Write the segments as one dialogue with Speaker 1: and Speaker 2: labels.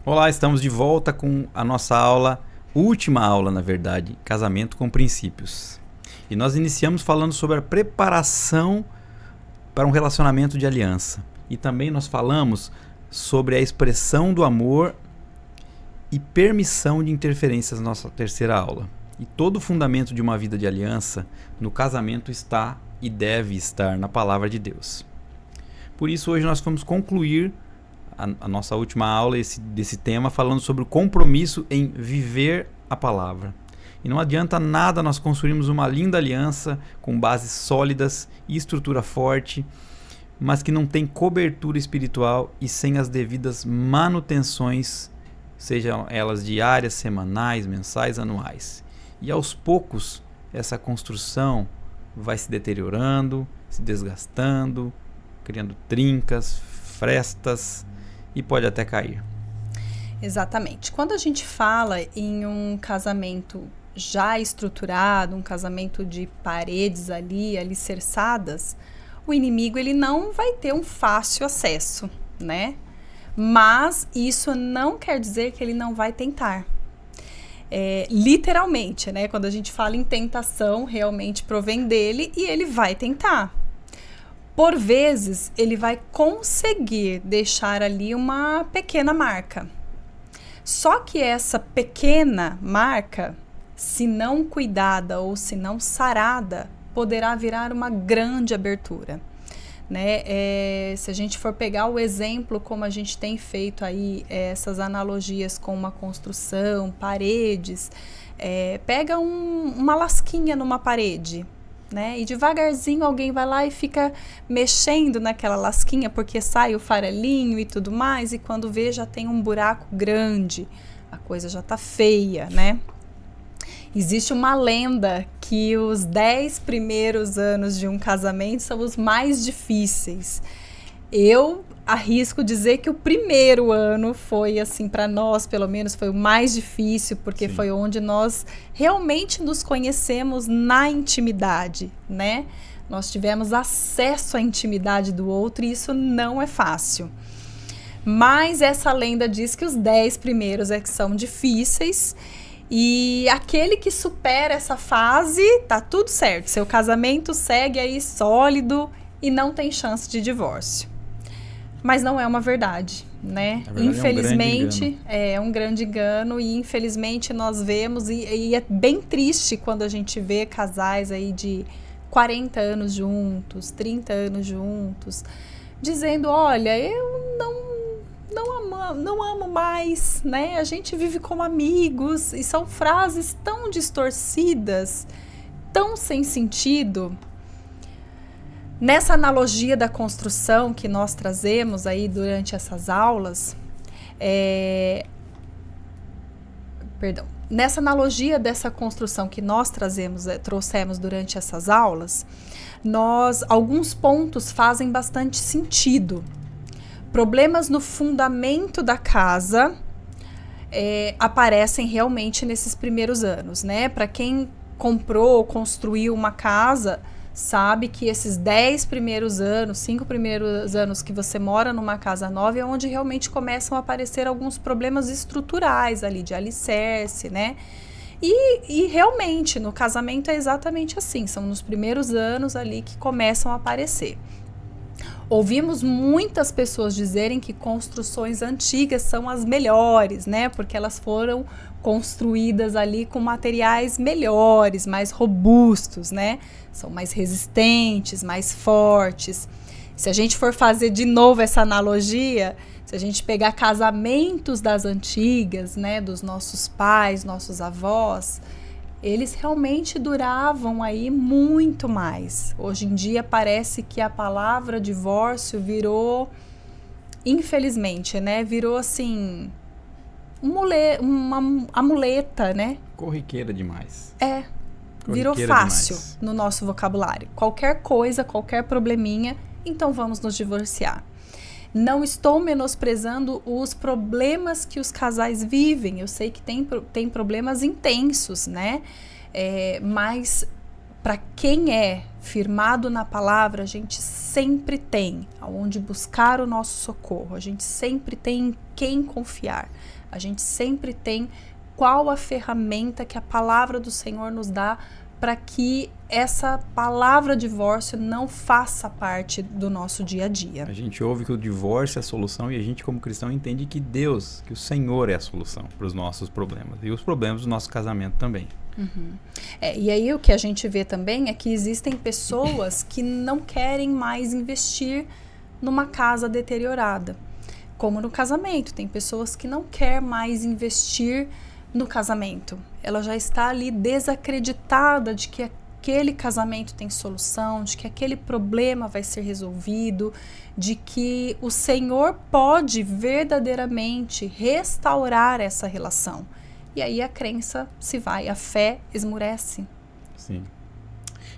Speaker 1: Olá, estamos de volta com a nossa aula, última aula na verdade, Casamento com Princípios. E nós iniciamos falando sobre a preparação para um relacionamento de aliança. E também nós falamos sobre a expressão do amor e permissão de interferências na nossa terceira aula. E todo o fundamento de uma vida de aliança no casamento está e deve estar na palavra de Deus. Por isso hoje nós vamos concluir a nossa última aula desse tema falando sobre o compromisso em viver a palavra. E não adianta nada nós construirmos uma linda aliança com bases sólidas e estrutura forte, mas que não tem cobertura espiritual e sem as devidas manutenções, sejam elas diárias, semanais, mensais, anuais. E aos poucos essa construção vai se deteriorando, se desgastando, criando trincas, frestas e pode até cair.
Speaker 2: Exatamente. Quando a gente fala em um casamento já estruturado, um casamento de paredes ali, alicerçadas, o inimigo ele não vai ter um fácil acesso, né? Mas isso não quer dizer que ele não vai tentar. Literalmente, né? Quando a gente fala em tentação, realmente provém dele e ele vai tentar. Por vezes, ele vai conseguir deixar ali uma pequena marca. Só que essa pequena marca, se não cuidada ou se não sarada, poderá virar uma grande abertura. Né? Se a gente for pegar o exemplo, como a gente tem feito aí, essas analogias com uma construção, paredes, pega uma lasquinha numa parede, né? E devagarzinho alguém vai lá e fica mexendo naquela lasquinha porque sai o farelinho e tudo mais, e quando vê já tem um buraco grande, a coisa já tá feia, né? Existe uma lenda que os 10 primeiros anos de um casamento são os mais difíceis. Eu arrisco dizer que o primeiro ano foi, assim, para nós, pelo menos, foi o mais difícil, porque foi onde nós realmente nos conhecemos na intimidade, né? Nós tivemos acesso à intimidade do outro e isso não é fácil. Mas essa lenda diz que os 10 primeiros que são difíceis. E aquele que supera essa fase, tá tudo certo. Seu casamento segue aí sólido e não tem chance de divórcio. Mas não é uma verdade, né? Infelizmente, é um grande engano e infelizmente nós vemos, e é bem triste quando a gente vê casais aí de 40 anos juntos, 30 anos juntos, dizendo, olha, eu não amo mais, né? A gente vive como amigos, e são frases tão distorcidas, tão sem sentido. Nessa analogia da construção que nós trazemos aí durante essas aulas, nessa analogia dessa construção que nós trouxemos durante essas aulas, alguns pontos fazem bastante sentido. Problemas no fundamento da casa aparecem realmente nesses primeiros anos, né? Para quem comprou ou construiu uma casa, sabe que esses 10 primeiros anos, 5 primeiros anos que você mora numa casa nova é onde realmente começam a aparecer alguns problemas estruturais ali, de alicerce, né? E realmente, no casamento é exatamente assim, são nos primeiros anos ali que começam a aparecer. Ouvimos muitas pessoas dizerem que construções antigas são as melhores, né? Porque elas foram construídas ali com materiais melhores, mais robustos, né? São mais resistentes, mais fortes. Se a gente for fazer de novo essa analogia, se a gente pegar casamentos das antigas, né? Dos nossos pais, nossos avós, eles realmente duravam aí muito mais. Hoje em dia parece que a palavra divórcio virou, infelizmente, né? Virou assim, uma muleta, né?
Speaker 1: Corriqueira demais.
Speaker 2: Virou fácil demais no nosso vocabulário. Qualquer coisa, qualquer probleminha, então vamos nos divorciar. Não estou menosprezando os problemas que os casais vivem. Eu sei que tem problemas intensos, né? Mas para quem é firmado na palavra, a gente sempre tem aonde buscar o nosso socorro, a gente sempre tem em quem confiar, a gente sempre tem qual a ferramenta que a palavra do Senhor nos dá para que essa palavra divórcio não faça parte do nosso dia a dia.
Speaker 1: A gente ouve que o divórcio é a solução e a gente, como cristão, entende que Deus, que o Senhor é a solução para os nossos problemas e os problemas do nosso casamento também.
Speaker 2: E aí o que a gente vê também é que existem pessoas que não querem mais investir numa casa deteriorada, como no casamento. Tem pessoas que não querem mais investir no casamento. Ela já está ali desacreditada de que aquele casamento tem solução, de que aquele problema vai ser resolvido, de que o Senhor pode verdadeiramente restaurar essa relação. E aí a crença se vai, a fé esmurece.
Speaker 1: Sim.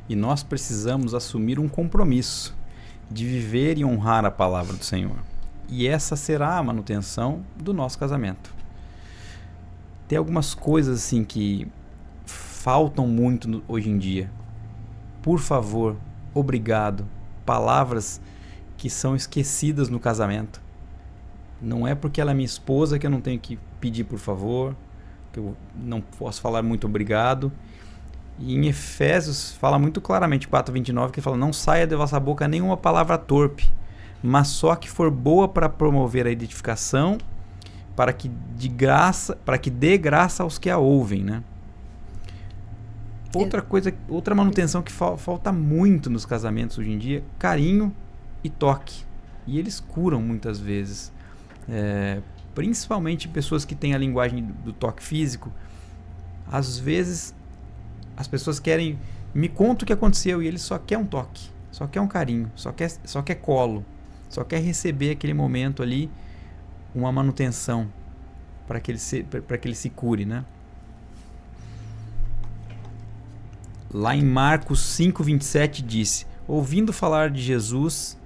Speaker 1: E nós precisamos assumir um compromisso de viver e honrar a palavra do Senhor. E essa será a manutenção do nosso casamento. Tem algumas coisas assim que faltam muito hoje em dia. Por favor, obrigado. Palavras que são esquecidas no casamento. Não é porque ela é minha esposa que eu não tenho que pedir por favor, que eu não posso falar muito obrigado. E em Efésios fala muito claramente, 4:29, que fala: não saia de vossa boca nenhuma palavra torpe, mas só que for boa para promover a edificação, para que dê graça aos que a ouvem, né? Outra manutenção que falta muito nos casamentos hoje em dia: carinho e toque. E eles curam muitas vezes. Principalmente pessoas que têm a linguagem do toque físico. Às vezes as pessoas querem, me conta o que aconteceu, e ele só quer um toque, só quer um carinho, só quer colo, só quer receber aquele momento ali, uma manutenção para que ele se cure, né? Lá em Marcos 5:27 disse: ouvindo falar de Jesus,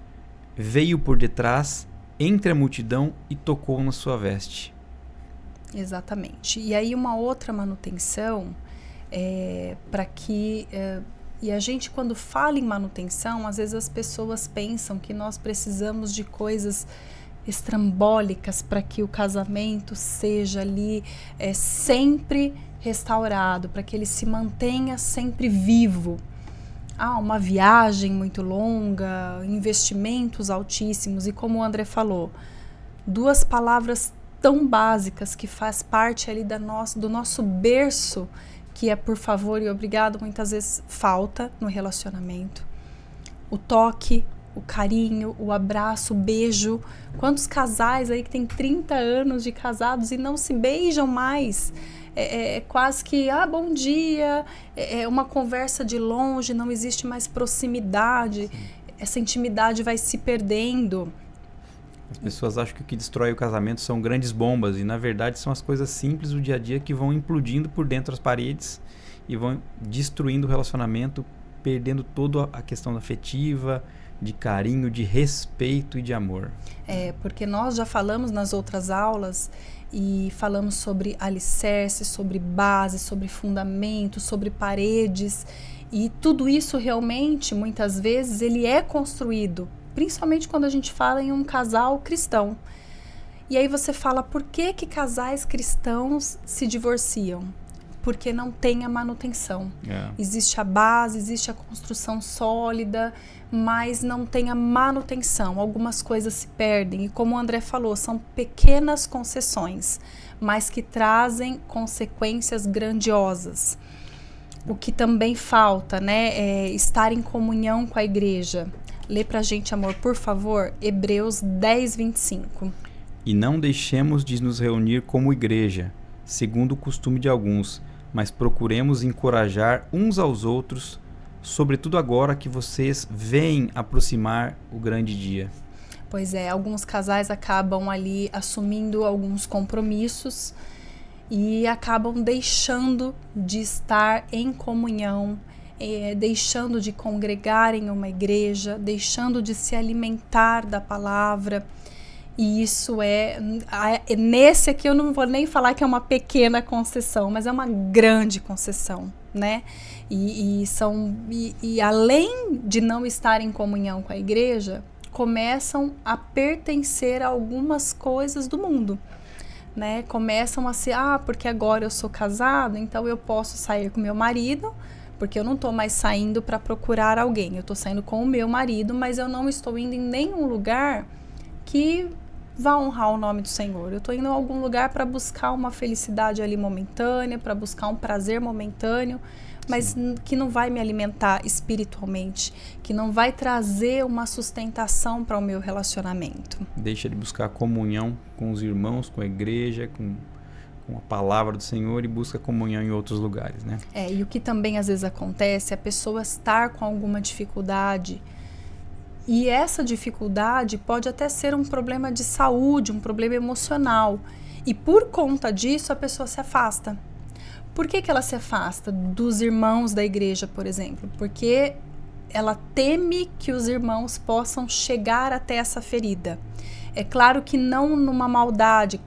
Speaker 1: veio por detrás, entre a multidão, e tocou na sua veste.
Speaker 2: Exatamente. E aí uma outra manutenção para que... E a gente, quando fala em manutenção, às vezes as pessoas pensam que nós precisamos de coisas estrambólicas para que o casamento seja ali sempre restaurado, para que ele se mantenha sempre vivo. Uma viagem muito longa, investimentos altíssimos, e como o André falou, duas palavras tão básicas que faz parte ali do nosso berço, que é por favor e obrigado, muitas vezes falta no relacionamento. O toque, o carinho, o abraço, o beijo. Quantos casais aí que tem 30 anos de casados e não se beijam mais? Quase que, bom dia, é uma conversa de longe, não existe mais proximidade. Sim. Essa intimidade vai se perdendo.
Speaker 1: As pessoas acham que o que destrói o casamento são grandes bombas, e na verdade são as coisas simples do dia a dia que vão implodindo por dentro as paredes e vão destruindo o relacionamento, perdendo toda a questão afetiva, de carinho, de respeito e de amor.
Speaker 2: Porque nós já falamos nas outras aulas e falamos sobre alicerce, sobre base, sobre fundamento, sobre paredes, e tudo isso realmente, muitas vezes, ele é construído, principalmente quando a gente fala em um casal cristão. E aí você fala, por que casais cristãos se divorciam? Porque não tem a manutenção. Existe a base, existe a construção sólida, mas não tem a manutenção. Algumas coisas se perdem. E como o André falou, são pequenas concessões, mas que trazem consequências grandiosas. O que também falta, né, é estar em comunhão com a igreja. Lê pra gente, amor, por favor, Hebreus 10:25.
Speaker 1: E não deixemos de nos reunir como igreja, segundo o costume de alguns, mas procuremos encorajar uns aos outros, sobretudo agora que vocês veem aproximar o grande dia.
Speaker 2: Pois é, alguns casais acabam ali assumindo alguns compromissos e acabam deixando de estar em comunhão, deixando de congregar em uma igreja, deixando de se alimentar da palavra. E isso nesse aqui eu não vou nem falar que é uma pequena concessão, mas é uma grande concessão. né? E além de não estar em comunhão com a igreja, começam a pertencer a algumas coisas do mundo, né? Começam a ser, porque agora eu sou casado, então eu posso sair com meu marido, porque eu não estou mais saindo para procurar alguém, eu estou saindo com o meu marido, mas eu não estou indo em nenhum lugar que vá honrar o nome do Senhor. Eu estou indo em algum lugar para buscar uma felicidade ali momentânea, para buscar um prazer momentâneo, mas que não vai me alimentar espiritualmente, que não vai trazer uma sustentação para o meu relacionamento.
Speaker 1: Deixa de buscar comunhão com os irmãos, com a igreja, com a palavra do Senhor, e busca comunhão em outros lugares, né?
Speaker 2: E o que também às vezes acontece é a pessoa estar com alguma dificuldade, e essa dificuldade pode até ser um problema de saúde, um problema emocional, e por conta disso a pessoa se afasta. Por que ela se afasta dos irmãos da igreja, por exemplo? Porque ela teme que os irmãos possam chegar até essa ferida. É claro que não numa maldade,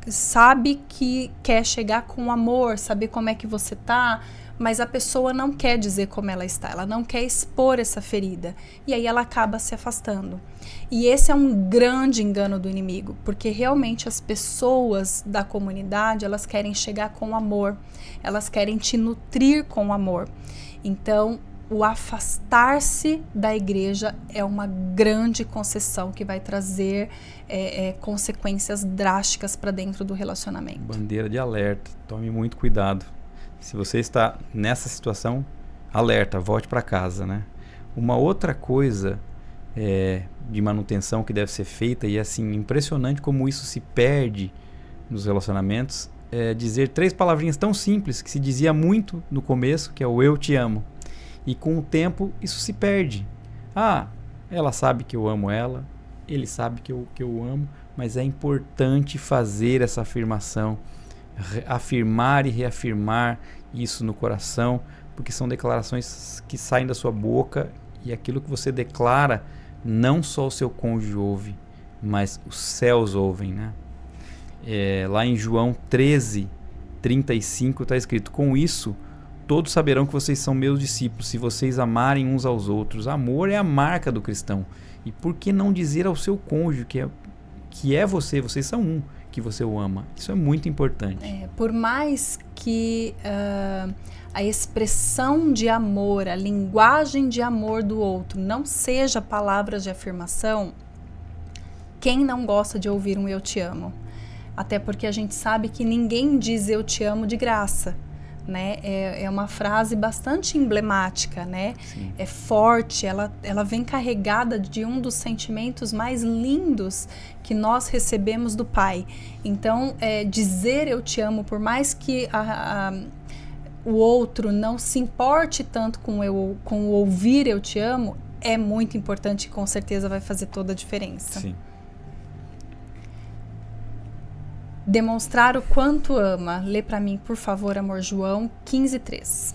Speaker 2: sabe que quer chegar com amor, saber como é que você tá, mas a pessoa não quer dizer como ela está, ela não quer expor essa ferida, e aí ela acaba se afastando. E esse é um grande engano do inimigo, porque realmente as pessoas da comunidade, elas querem chegar com amor, elas querem te nutrir com amor. Então, o afastar-se da igreja é uma grande concessão que vai trazer consequências drásticas para dentro do relacionamento.
Speaker 1: Bandeira de alerta, tome muito cuidado. Se você está nessa situação, alerta, volte para casa, né? Uma outra coisa de manutenção que deve ser feita, e é assim, impressionante como isso se perde nos relacionamentos, é dizer 3 palavrinhas tão simples que se dizia muito no começo, que é o eu te amo. E com o tempo isso se perde. Ela sabe que eu amo ela, ele sabe que eu amo, mas é importante fazer essa afirmação, afirmar e reafirmar isso no coração, porque são declarações que saem da sua boca, e aquilo que você declara, não só o seu cônjuge ouve, mas os céus ouvem, né? Lá em João 13:35 está escrito: com isso todos saberão que vocês são meus discípulos, se vocês amarem uns aos outros. Amor é a marca do cristão. E por que não dizer ao seu cônjuge que é vocês são um, que você o ama? Isso é muito importante.
Speaker 2: Por mais que a expressão de amor, a linguagem de amor do outro não seja palavras de afirmação, quem não gosta de ouvir um eu te amo? Até porque a gente sabe que ninguém diz eu te amo de graça, né? É uma frase bastante emblemática, né?
Speaker 1: Sim.
Speaker 2: É forte, ela vem carregada de um dos sentimentos mais lindos que nós recebemos do Pai. Então, dizer eu te amo, por mais que o outro não se importe tanto com o ouvir eu te amo, é muito importante e com certeza vai fazer toda a diferença.
Speaker 1: Sim.
Speaker 2: Demonstrar o quanto ama. Lê para mim, por favor, amor, João 15:3.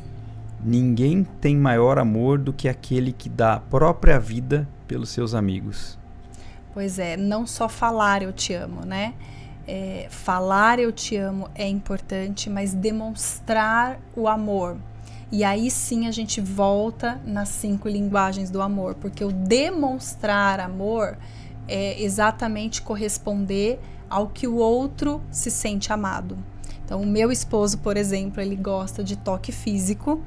Speaker 1: Ninguém tem maior amor do que aquele que dá a própria vida pelos seus amigos.
Speaker 2: Pois é, não só falar eu te amo, né? Falar eu te amo é importante, mas demonstrar o amor. E aí sim a gente volta nas 5 linguagens do amor, porque o demonstrar amor é exatamente corresponder ao que o outro se sente amado. Então, o meu esposo, por exemplo, ele gosta de toque físico.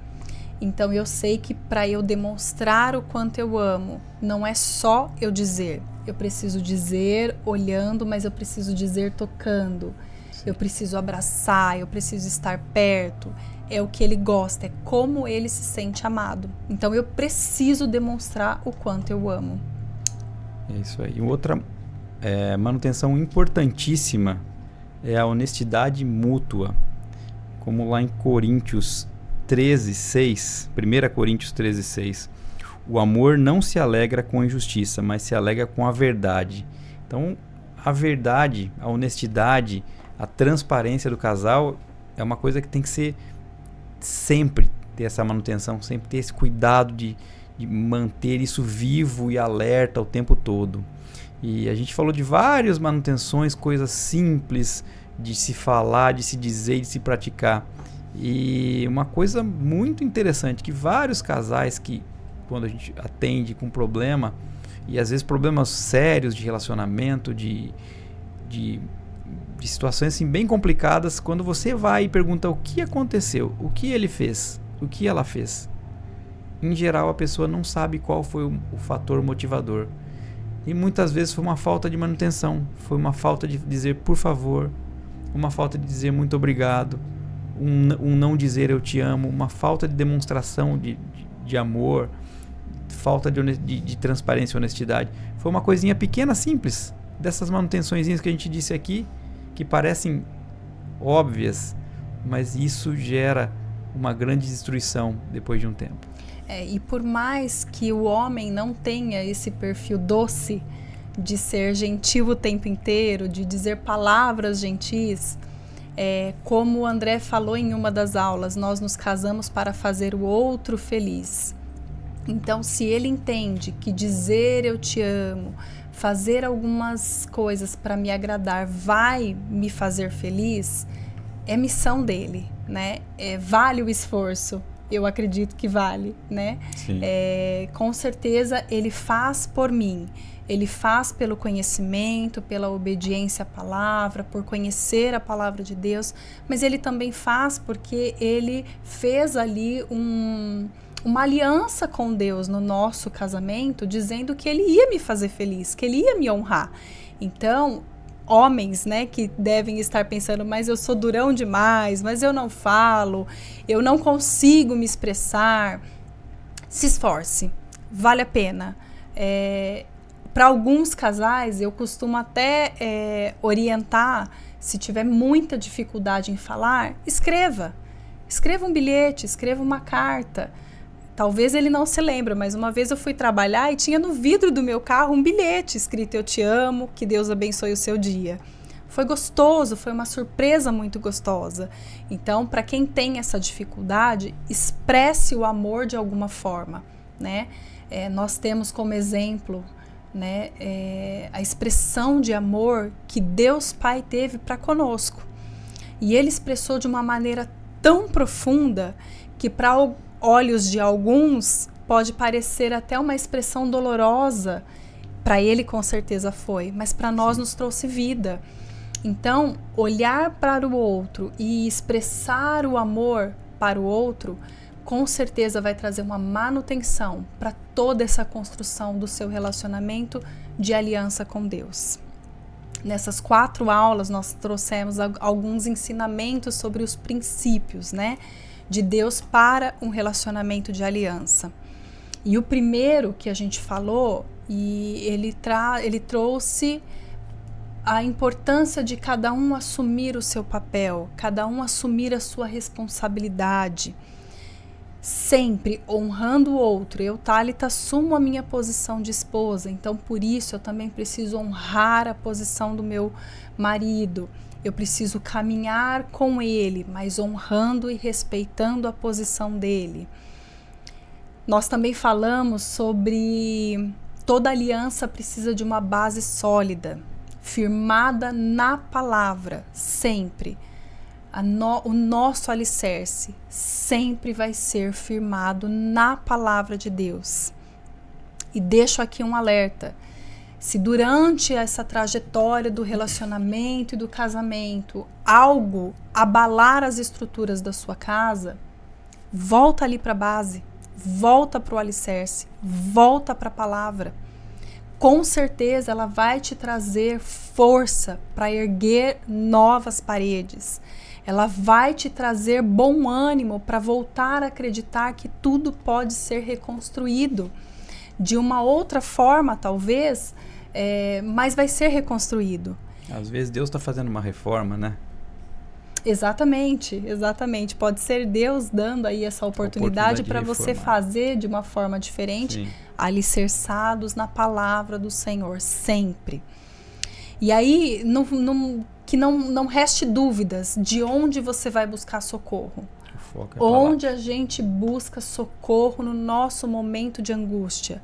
Speaker 2: Então, eu sei que para eu demonstrar o quanto eu amo, não é só eu dizer. Eu preciso dizer olhando, mas eu preciso dizer tocando. Sim. Eu preciso abraçar, eu preciso estar perto. É o que ele gosta, é como ele se sente amado. Então, eu preciso demonstrar o quanto eu amo.
Speaker 1: É isso aí. Outra manutenção importantíssima é a honestidade mútua, como lá em Coríntios 13:6, 1 Coríntios 13:6, o amor não se alegra com a injustiça, mas se alegra com a verdade. Então, a verdade, a honestidade, a transparência do casal é uma coisa que tem que ser sempre, ter essa manutenção, sempre ter esse cuidado de manter isso vivo e alerta o tempo todo. E a gente falou de várias manutenções, coisas simples de se falar, de se dizer e de se praticar. E uma coisa muito interessante, que vários casais que, quando a gente atende com problema, e às vezes problemas sérios de relacionamento, de situações assim, bem complicadas, quando você vai e pergunta o que aconteceu, o que ele fez, o que ela fez, em geral a pessoa não sabe qual foi o fator motivador. E muitas vezes foi uma falta de manutenção, foi uma falta de dizer por favor, uma falta de dizer muito obrigado, um não dizer eu te amo, uma falta de demonstração de amor, falta de transparência e honestidade. Foi uma coisinha pequena, simples, dessas manutençõezinhas que a gente disse aqui, que parecem óbvias, mas isso gera uma grande destruição depois de um tempo.
Speaker 2: E por mais que o homem não tenha esse perfil doce de ser gentil o tempo inteiro, de dizer palavras gentis, como o André falou em uma das aulas, nós nos casamos para fazer o outro feliz. Então, se ele entende que dizer eu te amo, fazer algumas coisas para me agradar vai me fazer feliz, é missão dele, né? Vale o esforço, eu acredito que vale, né? Com certeza ele faz por mim, ele faz pelo conhecimento, pela obediência à palavra, por conhecer a palavra de Deus, mas ele também faz porque ele fez ali uma aliança com Deus no nosso casamento, dizendo que ele ia me fazer feliz, que ele ia me honrar. Então, homens, né, que devem estar pensando, mas eu sou durão demais, mas eu não falo, eu não consigo me expressar, se esforce, vale a pena. Para alguns casais, eu costumo até orientar, se tiver muita dificuldade em falar, escreva um bilhete, escreva uma carta. Talvez ele não se lembre, mas uma vez eu fui trabalhar e tinha no vidro do meu carro um bilhete escrito eu te amo, que Deus abençoe o seu dia. Foi gostoso, foi uma surpresa muito gostosa. Então, para quem tem essa dificuldade, expresse o amor de alguma forma, né? Nós temos como exemplo, né, a expressão de amor que Deus Pai teve para conosco. E ele expressou de uma maneira tão profunda que para olhos de alguns pode parecer até uma expressão dolorosa, para ele com certeza foi, mas para nós nos trouxe vida. Então, olhar para o outro e expressar o amor para o outro, com certeza vai trazer uma manutenção para toda essa construção do seu relacionamento de aliança com Deus. Nessas 4 aulas nós trouxemos alguns ensinamentos sobre os princípios, né, de Deus para um relacionamento de aliança. E o primeiro que a gente falou, e ele trouxe a importância de cada um assumir o seu papel, cada um assumir a sua responsabilidade, sempre honrando o outro. Eu, Thalita, assumo a minha posição de esposa, então por isso eu também preciso honrar a posição do meu marido. Eu preciso caminhar com ele, mas honrando e respeitando a posição dele. Nós também falamos sobre toda aliança precisa de uma base sólida, firmada na palavra, sempre. O nosso alicerce sempre vai ser firmado na palavra de Deus. E deixo aqui um alerta. Se durante essa trajetória do relacionamento e do casamento algo abalar as estruturas da sua casa, volta ali para a base, volta para o alicerce, volta para a palavra. Com certeza ela vai te trazer força para erguer novas paredes. Ela vai te trazer bom ânimo para voltar a acreditar que tudo pode ser reconstruído. De uma outra forma, talvez, mas vai ser reconstruído.
Speaker 1: Às vezes Deus está fazendo uma reforma, né?
Speaker 2: Exatamente. Pode ser Deus dando aí essa oportunidade para você fazer de uma forma diferente, sim, alicerçados na palavra do Senhor, sempre. E aí, que não reste dúvidas de onde você vai buscar socorro.
Speaker 1: O foco é
Speaker 2: onde a gente busca socorro no nosso momento de angústia?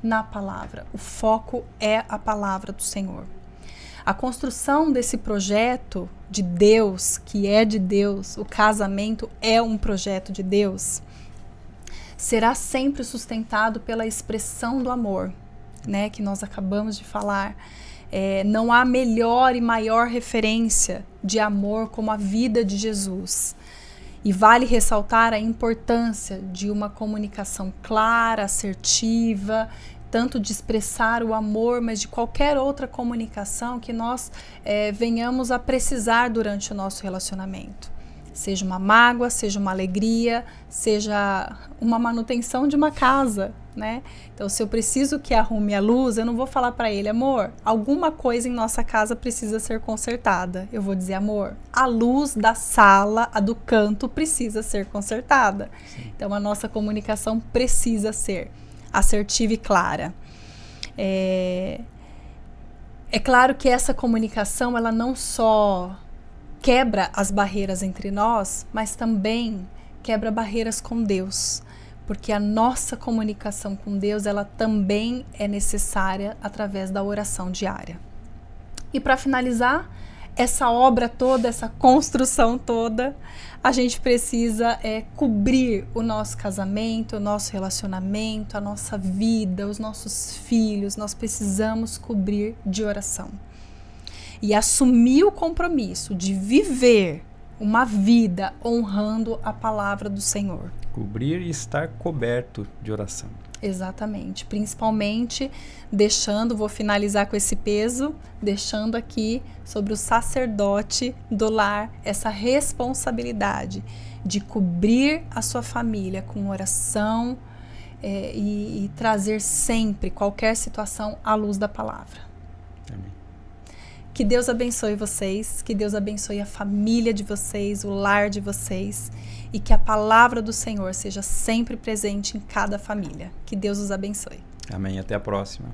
Speaker 2: Na palavra. O foco é a palavra do Senhor. A construção desse projeto de Deus, que é de Deus, o casamento é um projeto de Deus, será sempre sustentado pela expressão do amor, né, que nós acabamos de falar. Não há melhor e maior referência de amor como a vida de Jesus. E vale ressaltar a importância de uma comunicação clara, assertiva, tanto de expressar o amor, mas de qualquer outra comunicação que nós venhamos a precisar durante o nosso relacionamento. Seja uma mágoa, seja uma alegria, seja uma manutenção de uma casa, né? Então, se eu preciso que arrume a luz, eu não vou falar para ele, amor, alguma coisa em nossa casa precisa ser consertada. Eu vou dizer, amor, a luz da sala, a do canto, precisa ser consertada. Sim. Então, a nossa comunicação precisa ser assertiva e clara. É claro que essa comunicação, ela não só quebra as barreiras entre nós, mas também quebra barreiras com Deus, porque a nossa comunicação com Deus, ela também é necessária através da oração diária. E para finalizar essa obra toda, essa construção toda, a gente precisa cobrir o nosso casamento, o nosso relacionamento, a nossa vida, os nossos filhos. Nós precisamos cobrir de oração. E assumir o compromisso de viver uma vida honrando a palavra do Senhor.
Speaker 1: Cobrir e estar coberto de oração.
Speaker 2: Exatamente. Principalmente vou finalizar com esse peso, deixando aqui sobre o sacerdote do lar essa responsabilidade de cobrir a sua família com oração e trazer sempre qualquer situação à luz da palavra.
Speaker 1: Amém.
Speaker 2: Que Deus abençoe vocês, que Deus abençoe a família de vocês, o lar de vocês, e que a palavra do Senhor seja sempre presente em cada família. Que Deus os abençoe.
Speaker 1: Amém. Até a próxima.